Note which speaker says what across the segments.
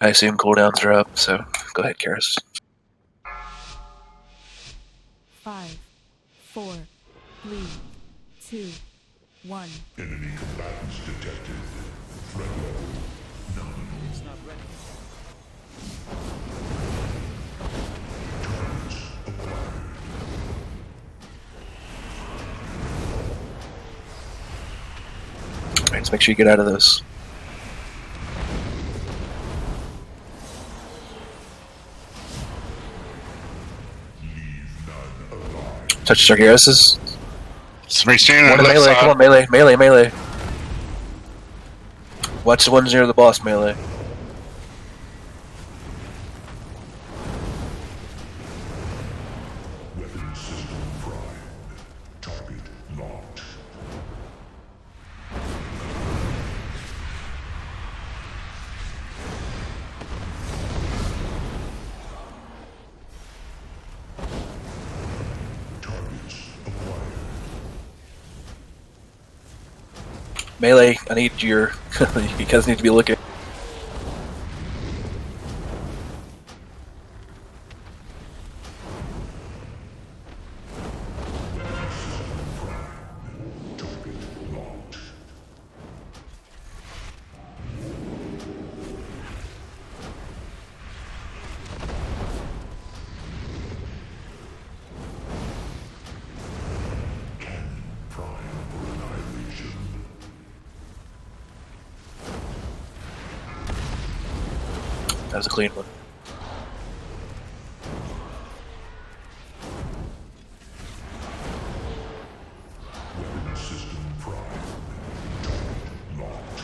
Speaker 1: I assume cooldowns are up, so go ahead, Karis.
Speaker 2: 5, 4, 3, 2, 1.
Speaker 3: Enemy combatants detected. Threat level nominal.
Speaker 4: It's not ready.
Speaker 3: Targets acquired.
Speaker 1: Alright, let's make sure you get out of this. Touch Targaras's.
Speaker 5: Somebody standing on
Speaker 1: One
Speaker 5: the left
Speaker 1: melee,
Speaker 5: side.
Speaker 1: come on, melee. Watch the ones near the boss, melee.
Speaker 3: Weapon system primed. Target locked. Targets acquired.
Speaker 1: Melee, I need your... you guys need to be looking.
Speaker 3: Target locked. Cannon prime for annihilation.
Speaker 1: That was a clean one.
Speaker 3: Weapon system primed. Target locked.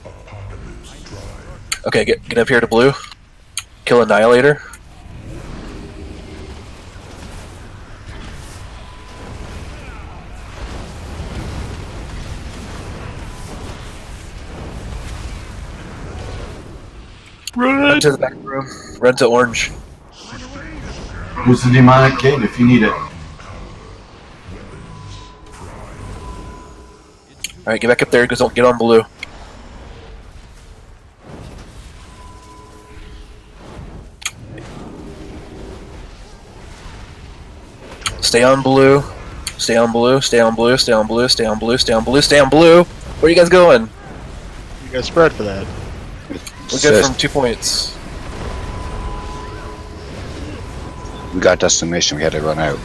Speaker 3: Apocalypse drive.
Speaker 1: Okay, get up here to blue. Kill Annihilator. Run to the back room. Run to orange.
Speaker 6: Use the demonic gate if you need it.
Speaker 1: Alright, get back up there, don't get on blue. Stay on blue. Stay on blue. Stay on blue. Stay on blue. Stay on blue. Stay on blue. Stay on blue. Where are you guys going?
Speaker 7: You guys spread for that.
Speaker 1: We're good from 2 points.
Speaker 5: We got destination. We had to run out.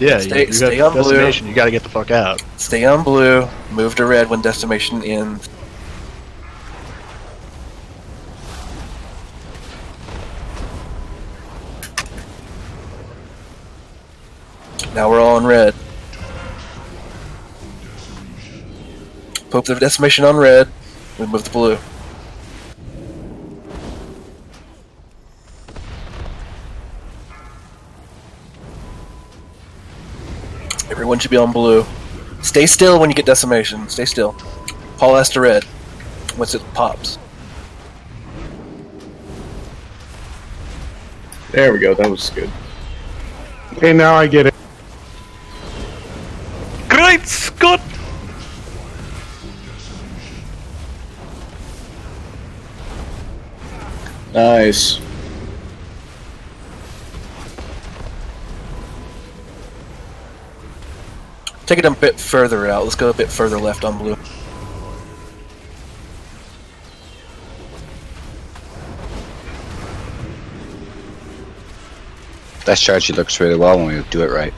Speaker 7: Yeah,
Speaker 1: Stay-
Speaker 7: you
Speaker 1: stay
Speaker 7: got
Speaker 1: on blue.
Speaker 7: destination. You got to get the fuck out.
Speaker 1: Stay on blue. Move to red when decimation ends. Now we're all in red. Put the decimation on red. We move to blue. Everyone should be on blue. Stay still when you get decimation. Stay still. Paul has to red once it pops.
Speaker 8: There we go, that was good.
Speaker 7: Okay, now I get it.
Speaker 4: Great Scott!
Speaker 8: Nice.
Speaker 1: Take it a bit further out. Let's go a bit further left on blue.
Speaker 5: That strategy looks really well when we do it right.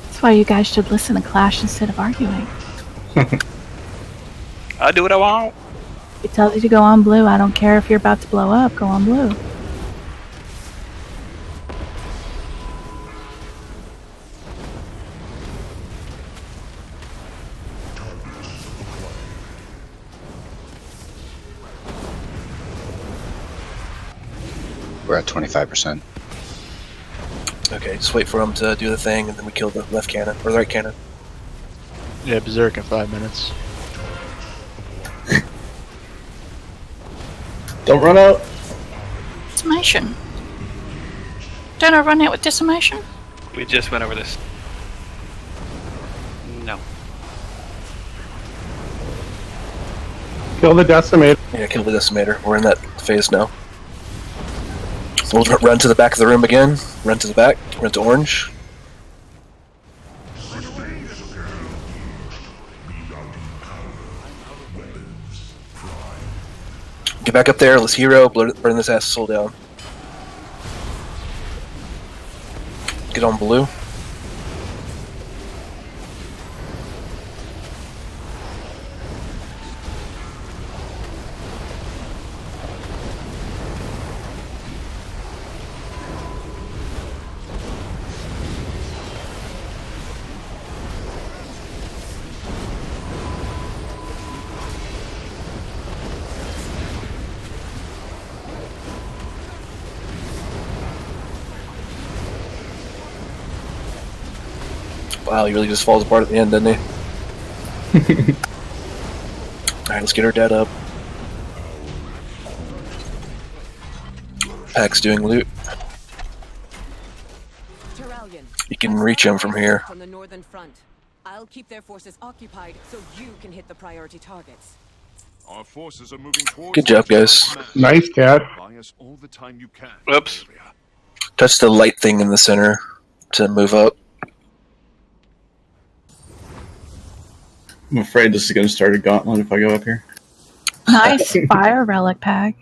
Speaker 9: That's why you guys should listen to Clash instead of arguing.
Speaker 4: I do what I want.
Speaker 9: It tells you to go on blue. I don't care if you're about to blow up. Go on blue.
Speaker 5: We're at 25%.
Speaker 1: Okay, just wait for him to do the thing, and then we kill the left cannon or the right cannon.
Speaker 7: Yeah, Berserk in 5 minutes.
Speaker 8: Don't run out.
Speaker 9: Decimation. Don't I run out with decimation?
Speaker 4: We just went over this. No.
Speaker 7: Kill the decimator.
Speaker 1: Yeah, kill the decimator. We're in that phase now. We'll run to the back of the room again. Run to the back. Run to orange. Get back up there. Let's hero. Burn this asshole down. Get on blue. Wow, he really just falls apart at the end, doesn't he? Alright, let's get her dead up. Pack's doing loot. You can reach him from here.
Speaker 10: From the northern front. I'll keep their forces occupied so you can hit the priority targets.
Speaker 3: Our forces are moving towards.
Speaker 1: Good job, guys.
Speaker 7: Nice, cat.
Speaker 3: Buy us all the time you can.
Speaker 4: Whoops.
Speaker 1: Touch the light thing in the center to move up.
Speaker 8: I'm afraid this is going to start a gauntlet if I go up here.
Speaker 9: Nice fire relic pack.